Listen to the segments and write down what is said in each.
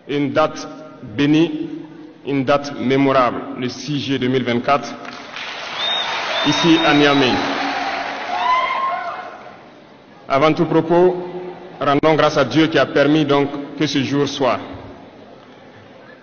une date bénie, une date mémorable, le 6 juillet 2024, ici à Niamey. Avant tout propos, rendons grâce à Dieu qui a permis donc que ce jour soit.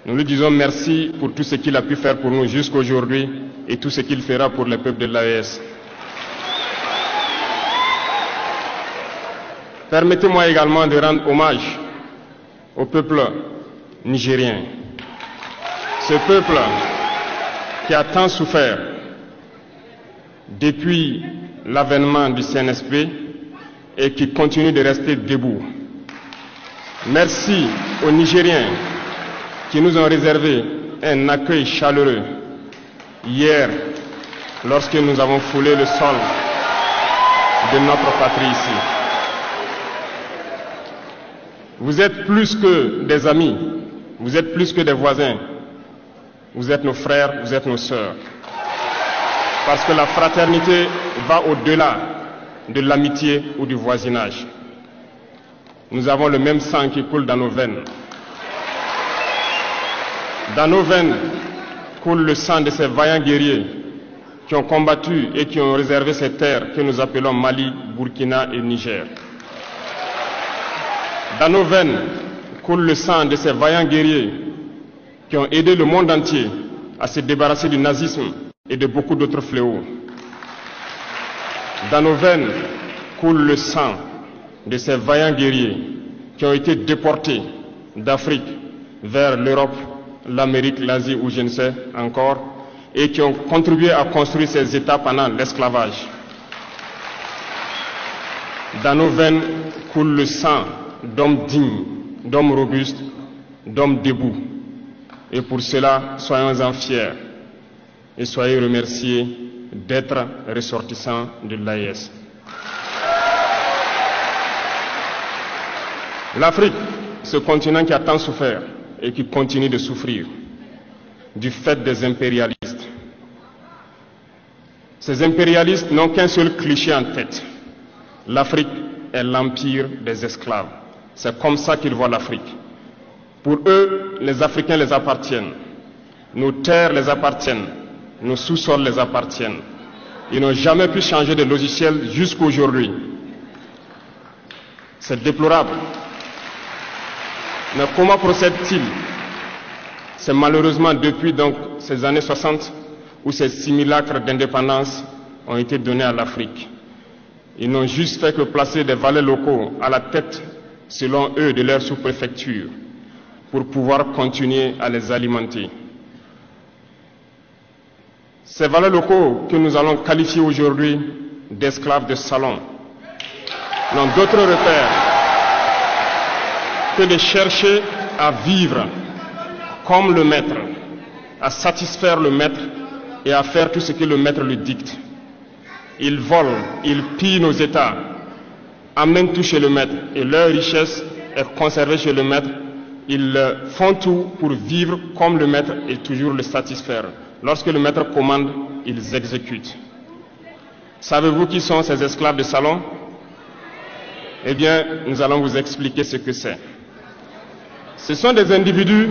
Nous lui disons merci pour tout ce qu'il a pu faire pour nous jusqu'aujourd'hui et tout ce qu'il fera pour le peuple de l'AES. Permettez-moi également de rendre hommage au peuple nigérien. Ce peuple qui a tant souffert depuis l'avènement du CNSP et qui continue de rester debout. Merci aux Nigériens qui nous ont réservé un accueil chaleureux hier lorsque nous avons foulé le sol de notre patrie ici. Vous êtes plus que des amis, vous êtes plus que des voisins, vous êtes nos frères, vous êtes nos sœurs. Parce que la fraternité va au-delà de l'amitié ou du voisinage. Nous avons le même sang qui coule dans nos veines. Dans nos veines coule le sang de ces vaillants guerriers qui ont combattu et qui ont réservé ces terres que nous appelons Mali, Burkina et Niger. Dans nos veines coule le sang de ces vaillants guerriers qui ont aidé le monde entier à se débarrasser du nazisme et de beaucoup d'autres fléaux. Dans nos veines coule le sang de ces vaillants guerriers qui ont été déportés d'Afrique vers l'Europe, l'Amérique, l'Asie ou je ne sais encore, et qui ont contribué à construire ces États pendant l'esclavage. Dans nos veines coule le sang d'hommes dignes, d'hommes robustes, d'hommes debout. Et pour cela, soyons-en fiers et soyez remerciés d'être ressortissants de l'AES. L'Afrique, ce continent qui a tant souffert et qui continue de souffrir du fait des impérialistes. Ces impérialistes n'ont qu'un seul cliché en tête. L'Afrique est l'empire des esclaves. C'est comme ça qu'ils voient l'Afrique. Pour eux, les Africains les appartiennent. Nos terres les appartiennent. Nos sous-sols les appartiennent. Ils n'ont jamais pu changer de logiciel jusqu'à aujourd'hui. C'est déplorable. Mais comment procèdent-ils? C'est malheureusement depuis donc ces années 60 où ces simulacres d'indépendance ont été donnés à l'Afrique. Ils n'ont juste fait que placer des valets locaux à la tête, selon eux, de leur sous-préfecture pour pouvoir continuer à les alimenter. Ces valets locaux que nous allons qualifier aujourd'hui d'esclaves de salon n'ont d'autre repère que de chercher à vivre comme le maître, à satisfaire le maître et à faire tout ce que le maître lui dicte. Ils volent, ils pillent nos États, amènent tout chez le maître et leur richesse est conservée chez le maître. Ils font tout pour vivre comme le maître et toujours le satisfaire. Lorsque le maître commande, ils exécutent. Savez-vous qui sont ces esclaves de salon? Eh bien, nous allons vous expliquer ce que c'est. Ce sont des individus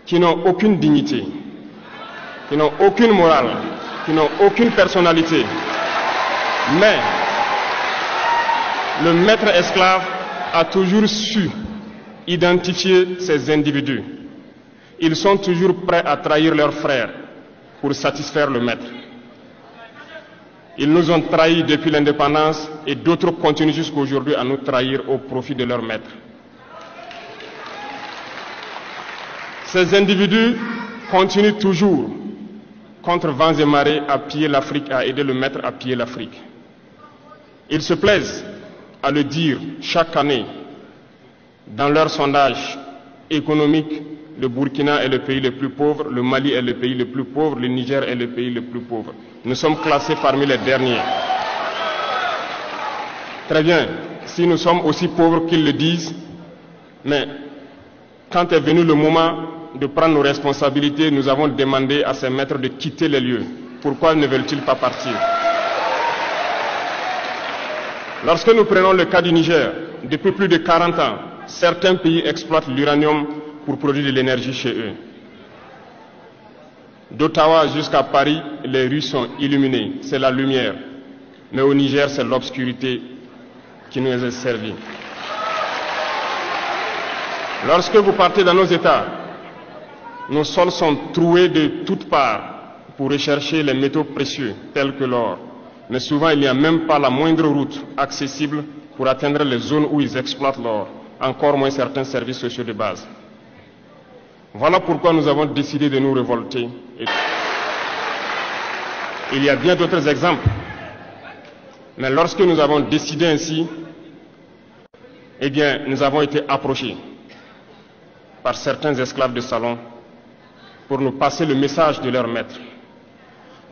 qui n'ont aucune dignité, qui n'ont aucune morale, qui n'ont aucune personnalité. Mais le maître esclave a toujours su identifier ces individus. Ils sont toujours prêts à trahir leurs frères pour satisfaire le maître. Ils nous ont trahis depuis l'indépendance et d'autres continuent jusqu'à aujourd'hui à nous trahir au profit de leur maître. Ces individus continuent toujours, contre vents et marées, à piller l'Afrique, à aider le maître à piller l'Afrique. Ils se plaisent à le dire chaque année dans leurs sondages économiques. Le Burkina est le pays le plus pauvre, le Mali est le pays le plus pauvre, le Niger est le pays le plus pauvre. Nous sommes classés parmi les derniers. Très bien, si nous sommes aussi pauvres qu'ils le disent, mais quand est venu le moment de prendre nos responsabilités, nous avons demandé à ces maîtres de quitter les lieux. Pourquoi ne veulent-ils pas partir? Lorsque nous prenons le cas du Niger, depuis plus de 40 ans, certains pays exploitent l'uranium pour produire de l'énergie chez eux. D'Ottawa jusqu'à Paris, les rues sont illuminées, c'est la lumière. Mais au Niger, c'est l'obscurité qui nous est servie. Lorsque vous partez dans nos États, nos sols sont troués de toutes parts pour rechercher les métaux précieux tels que l'or. Mais souvent, il n'y a même pas la moindre route accessible pour atteindre les zones où ils exploitent l'or, encore moins certains services sociaux de base. Voilà pourquoi nous avons décidé de nous révolter. Il y a bien d'autres exemples. Mais lorsque nous avons décidé ainsi, eh bien, nous avons été approchés par certains esclaves de salon pour nous passer le message de leur maître.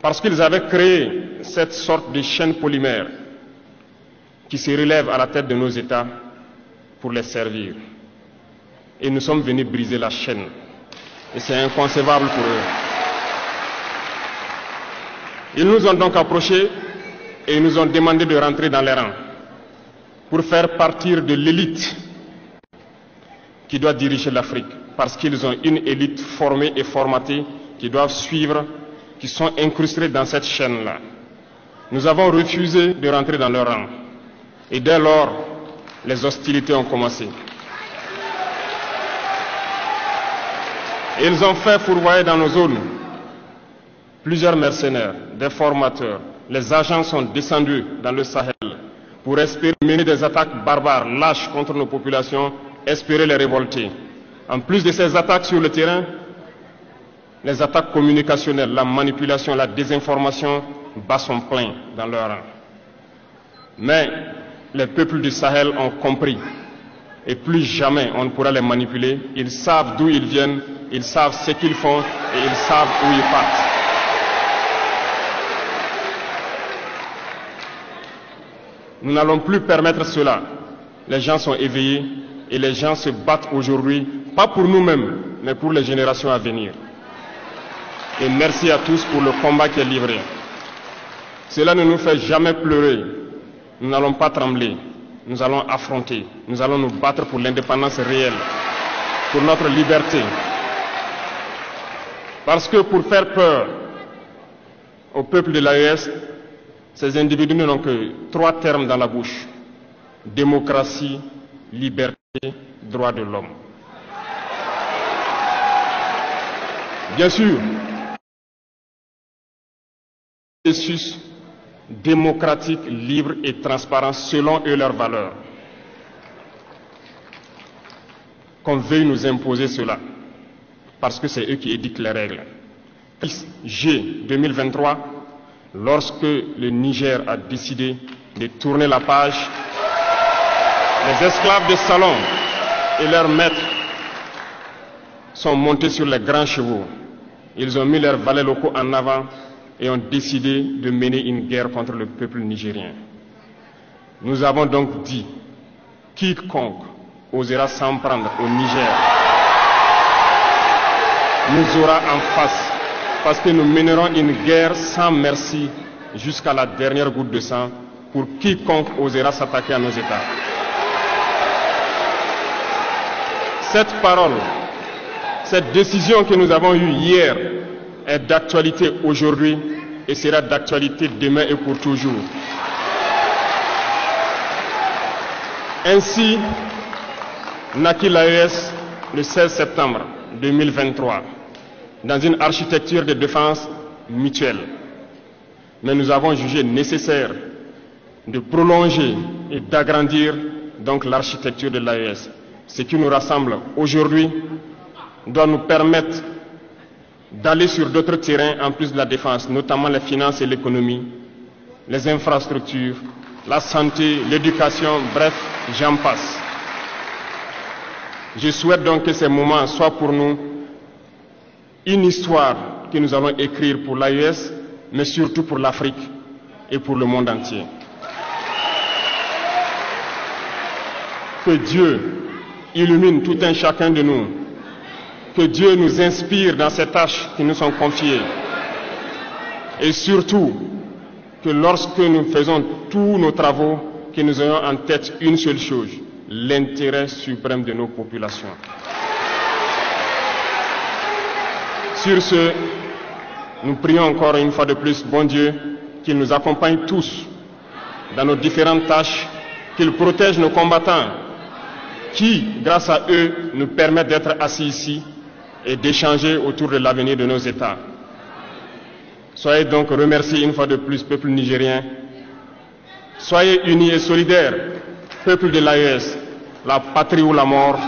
Parce qu'ils avaient créé cette sorte de chaîne polymère qui se relève à la tête de nos États pour les servir. Et nous sommes venus briser la chaîne. Et c'est inconcevable pour eux. Ils nous ont donc approchés et ils nous ont demandé de rentrer dans les rangs pour faire partir de l'élite qui doit diriger l'Afrique, parce qu'ils ont une élite formée et formatée qui doivent suivre, qui sont incrustés dans cette chaîne-là. Nous avons refusé de rentrer dans leur rang. Et dès lors, les hostilités ont commencé. Ils ont fait fourvoyer dans nos zones plusieurs mercenaires, des formateurs. Les agents sont descendus dans le Sahel pour espérer mener des attaques barbares, lâches contre nos populations, espérer les révolter. En plus de ces attaques sur le terrain, les attaques communicationnelles, la manipulation, la désinformation battent son plein dans leur rang. Mais les peuples du Sahel ont compris. Et plus jamais on ne pourra les manipuler. Ils savent d'où ils viennent, ils savent ce qu'ils font et ils savent où ils partent. Nous n'allons plus permettre cela. Les gens sont éveillés et les gens se battent aujourd'hui, pas pour nous-mêmes, mais pour les générations à venir. Et merci à tous pour le combat qui est livré. Cela ne nous fait jamais pleurer. Nous n'allons pas trembler. Nous allons affronter. Nous allons nous battre pour l'indépendance réelle, pour notre liberté. Parce que pour faire peur au peuple de l'AES, ces individus n'ont que 3 termes dans la bouche: démocratie, liberté, droits de l'homme. Bien sûr, processus démocratique, libre et transparent selon eux leurs valeurs. Qu'on veuille nous imposer cela, parce que c'est eux qui édictent les règles. G 2023, lorsque le Niger a décidé de tourner la page, les esclaves de salon et leurs maîtres sont montés sur les grands chevaux. Ils ont mis leurs valets locaux en avant et ont décidé de mener une guerre contre le peuple nigérien. Nous avons donc dit, quiconque osera s'en prendre au Niger nous aura en face, parce que nous mènerons une guerre sans merci jusqu'à la dernière goutte de sang pour quiconque osera s'attaquer à nos États. Cette parole, cette décision que nous avons eue hier est d'actualité aujourd'hui et sera d'actualité demain et pour toujours. Ainsi naquit l'AES le 16 septembre 2023 dans une architecture de défense mutuelle. Mais nous avons jugé nécessaire de prolonger et d'agrandir donc l'architecture de l'AES. Ce qui nous rassemble aujourd'hui doit nous permettre d'aller sur d'autres terrains en plus de la défense, notamment les finances et l'économie, les infrastructures, la santé, l'éducation, bref, j'en passe. Je souhaite donc que ces moments soient pour nous une histoire que nous allons écrire pour l'AES, mais surtout pour l'Afrique et pour le monde entier. Que Dieu illumine tout un chacun de nous. Que Dieu nous inspire dans ces tâches qui nous sont confiées. Et surtout, que lorsque nous faisons tous nos travaux, que nous ayons en tête une seule chose, l'intérêt suprême de nos populations. Sur ce, nous prions encore une fois de plus, bon Dieu, qu'il nous accompagne tous dans nos différentes tâches, qu'il protège nos combattants, qui, grâce à eux, nous permettent d'être assis ici et d'échanger autour de l'avenir de nos États. Soyez donc remerciés une fois de plus, peuple nigérien. Soyez unis et solidaires, peuple de l'AES, la patrie ou la mort.